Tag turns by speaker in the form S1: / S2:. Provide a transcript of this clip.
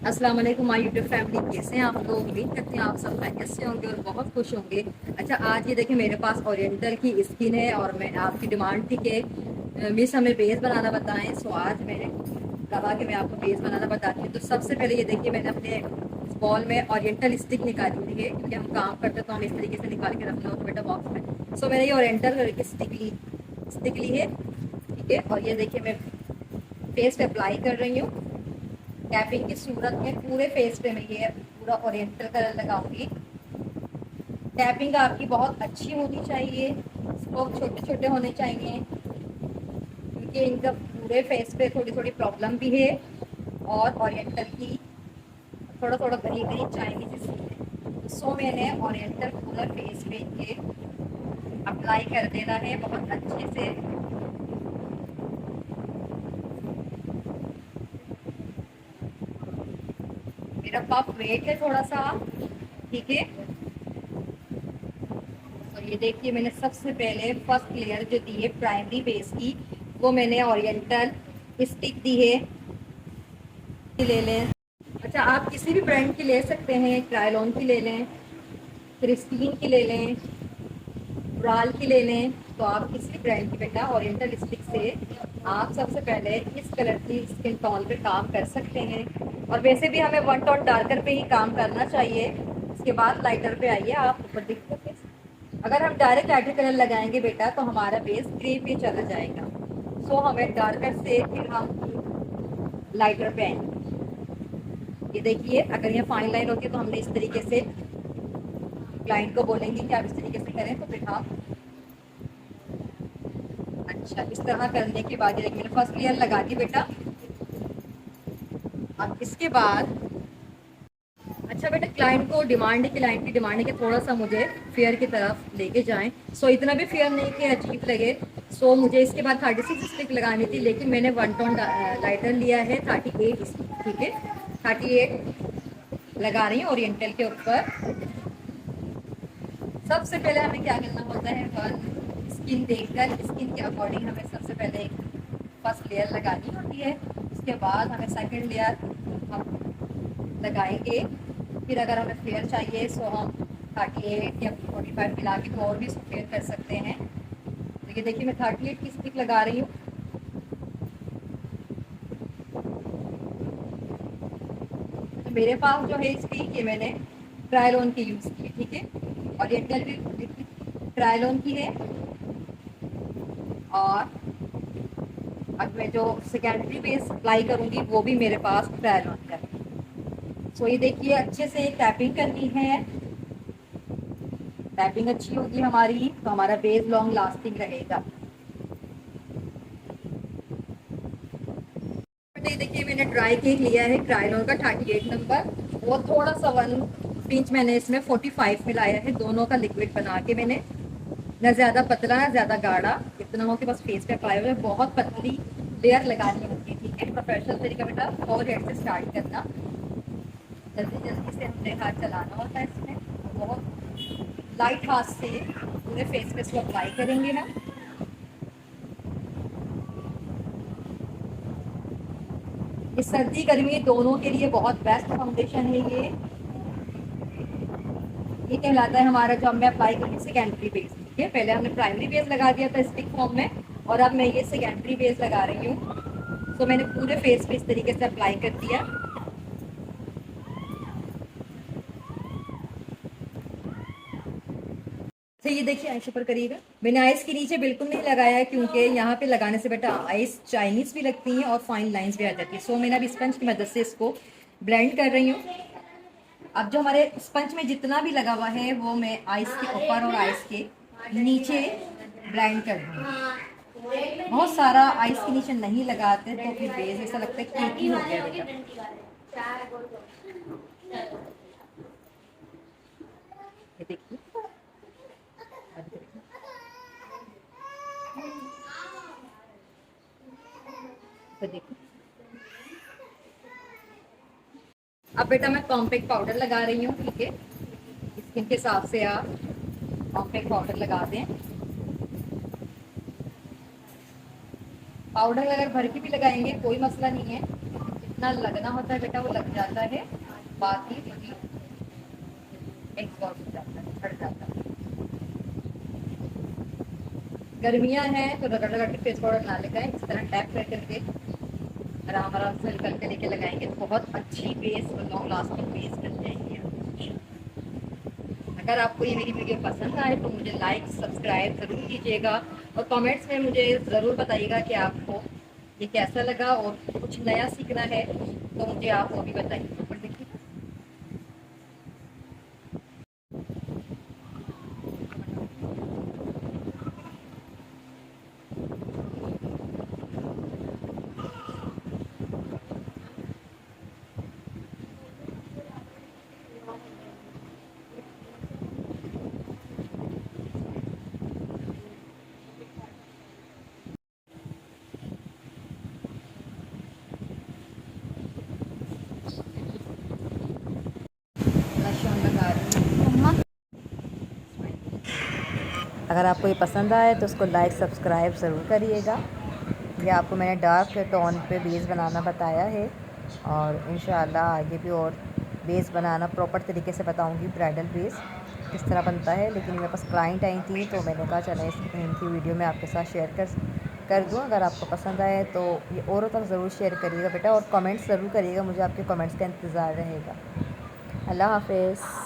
S1: अस्सलाम वालेकुम my YouTube family, कैसे हैं आप लोग। उम्मीद करते हैं आप सब खैरियत से होंगे और बहुत खुश होंगे। अच्छा, आज ये देखिए मेरे पास ओरिएंटल की स्किन है और मैं आपकी डिमांड थी कि मिस हमें बेस बनाना बताएं। सो आज मैंने कहा कि मैं आपको बेस बनाना बताती हूँ। तो सबसे पहले ये देखिए मैंने अपने बॉल में ओरिएंटल स्टिक निकाली हुई है, क्योंकि हम काम करते हैं तो हम इस तरीके से निकाल के रखना होता है बेटा बॉक्स में। सो मैंने ये ओरिएंटल की स्टिक ली है, ठीक है। और ये देखिए मैं फेस पे अप्लाई कर रही हूँ। टैपिंग की सूरत में पूरे फेस पे मैं ये पूरा ओरिएंटल कलर लगाऊंगी। टैपिंग आपकी बहुत अच्छी होनी चाहिए, स्ट्रोक छोटे छोटे होने चाहिए, क्योंकि इनका पूरे फेस पे थोड़ी थोड़ी प्रॉब्लम भी है। और ओरिएंटल की थोड़ा थोड़ा बनी बनी चाइनीज है। सो मैंने ओरिएंटल पूरा फेस पे इनके अप्लाई कर देना है बहुत अच्छे से। मेरा पफ वेट है थोड़ा सा, ठीक है। और ये देखिए मैंने सबसे पहले फर्स्ट लेयर जो दी है प्राइमरी बेस की, वो मैंने ओरिएंटल स्टिक दी है। ले लें। अच्छा, आप किसी भी ब्रांड की ले सकते हैं, ट्रायलॉन की ले लें, क्रिस्टीन की ले लें, ब्राल की ले लें। तो आप किसी भी ब्रांड की बेटा ओरिएंटल स्टिक से आप सबसे पहले इस कलर की स्किन टोन पे काम कर सकते हैं। और वैसे भी हमें वन टोन डार्कर पे ही काम करना चाहिए। इसके बाद लाइटर पे आइए आप ऊपर देखिए। अगर हम डायरेक्ट लाइटर कलर लगाएंगे बेटा तो हमारा बेस ग्रे पे चला जाएगा। सो हमें डार्कर से फिर हम लाइटर पे आएंगे। ये देखिए अगर ये फाइन लाइन होती है तो हमने इस तरीके से क्लाइंट को बोलेंगे कि आप इस तरीके से करें, तो फिर हम अच्छा इस तरह करने के बाद ये देखिए मैंने फर्स्ट लेयर लगा दी बेटा। अब इसके बाद अच्छा बेटा, क्लाइंट की डिमांड है कि थोड़ा सा मुझे फेयर की तरफ लेके जाएं। सो इतना भी फेयर नहीं कि अजीब लगे। सो मुझे इसके बाद 36 स्टिक लगानी थी, लेकिन मैंने वन टोन लाइटर लिया है 38 स्टिक, ठीक है। 38 लगा रही हूँ ओरिएंटल के ऊपर। सबसे पहले हमें क्या करना होता है, वन स्किन देखकर स्किन के अकॉर्डिंग हमें सबसे पहले एक फर्स्ट लेयर लगानी होती है। उसके बाद हमें सेकंड लेयर हम लगाएंगे। फिर अगर हमें फ्लेयर चाहिए सो हम 38 या 45 मिला के तो और भी इसको फ्लेयर कर सकते हैं। तो ये देखिए मैं 38 की स्टिक लगा रही हूँ। तो मेरे पास जो है स्टिक ये मैंने ट्रायलॉन की यूज़ की, ठीक है। और ये भी ट्रायलॉन की है। और अब मैं जो सेकेंडरी बेस अप्लाई करूँगी वो भी मेरे पास ट्रायलॉन का है। सो ये देखिए अच्छे से टैपिंग करनी है। टैपिंग अच्छी होगी हमारी तो हमारा बेस लॉन्ग लास्टिंग रहेगा। ये देखिए मैंने ड्राई केक लिया है ट्रायलॉन का 38 नंबर, और थोड़ा सा 1 इंच मैंने इसमें 45 मिलाया है। दोनों का लिक्विड बना के मैंने, ना ज़्यादा पतला ना ज़्यादा गाढ़ा, इतना हो कि बस फेस पे अप्लाई हो जाए। बहुत पतली लेयर लगानी होती है, ठीक है। प्रोफेशनल तरीका बेटा फोर हेड से स्टार्ट करना, जल्दी जल्दी से हमने हाथ चलाना होता है इसमें। बहुत लाइट हाथ से पूरे फेस पे इसको अप्लाई करेंगे हम। ये सर्दी गर्मी दोनों के लिए बहुत बेस्ट फाउंडेशन है ये कहलाता है हमारा जो हमने अप्लाई करी सेकेंडरी बेस, ठीक है। पहले हमने प्राइमरी बेस लगा दिया था स्टिक फॉर्म में, और अब मैं ये सेकेंडरी बेस लगा रही हूँ। तो मैंने पूरे फेस पे इस तरीके से अप्लाई कर दिया। तो ये देखिए आइस ऊपर करिएगा। मैंने आइस के नीचे बिल्कुल नहीं लगाया है, क्योंकि यहाँ पे लगाने से बेटा आइस चाइनीज भी लगती हैं और फाइन लाइंस भी आ जाती है। सो मैंने अब स्पंज की मदद से इसको ब्लेंड कर रही हूँ। अब जो हमारे स्पंज में जितना भी लगा हुआ है वो मैं आइस के ऊपर और आइस के नीचे ब्लेंड कर रही हूँ। बहुत सारा आइस के नीचे नहीं लगाते तो फिर बेस ऐसा लगता है केकी हो गया बेटा। ये देखिए, तो देखिए अब बेटा मैं कॉम्पैक्ट पाउडर लगा रही हूँ, ठीक है। स्किन के हिसाब से आप कॉम्पैक्ट पाउडर लगा दें। पाउडर अगर भर के भी लगाएंगे कोई मसला नहीं है, जितना लगना होता है बेटा वो लग जाता है, बाकी मुझे एग्जॉस्ट हो जाता है, छट जाता है। गर्मियां हैं तो रगड़ रगड़ के फेस पाउडर ना लगाएं, इस तरह टैप कर करके आराम आराम से निकल के लेके लगाएंगे तो बहुत अच्छी बेस और लॉन्ग लास्टिंग बेस बन जाएगी आपकी। अगर आपको ये मेरी वीडियो पसंद आए तो मुझे लाइक सब्सक्राइब ज़रूर कीजिएगा और कमेंट्स में मुझे ज़रूर बताइएगा कि आपको ये कैसा लगा और कुछ नया सीखना है तो मुझे आप वो भी बताइए। ऊपर देखिए, ब्लश ऑन लगा रही हूँ। अगर आपको ये पसंद आए तो उसको लाइक सब्सक्राइब ज़रूर करिएगा। ये आपको मैंने डार्क टोन पे बेस बनाना बताया है और इंशाल्लाह आगे भी और बेस बनाना प्रॉपर तरीके से बताऊंगी, ब्राइडल बेस किस तरह बनता है। लेकिन मेरे पास क्लाइंट आई थी तो मैंने कहा चला इनकी वीडियो मैं आपके साथ शेयर कर दूँ। अगर आपको पसंद आए तो ये औरों तक ज़रूर शेयर करिएगा बेटा और कमेंट्स ज़रूर करिएगा, मुझे आपके कमेंट्स का इंतज़ार रहेगा। अल्लाह हाफ़िज़।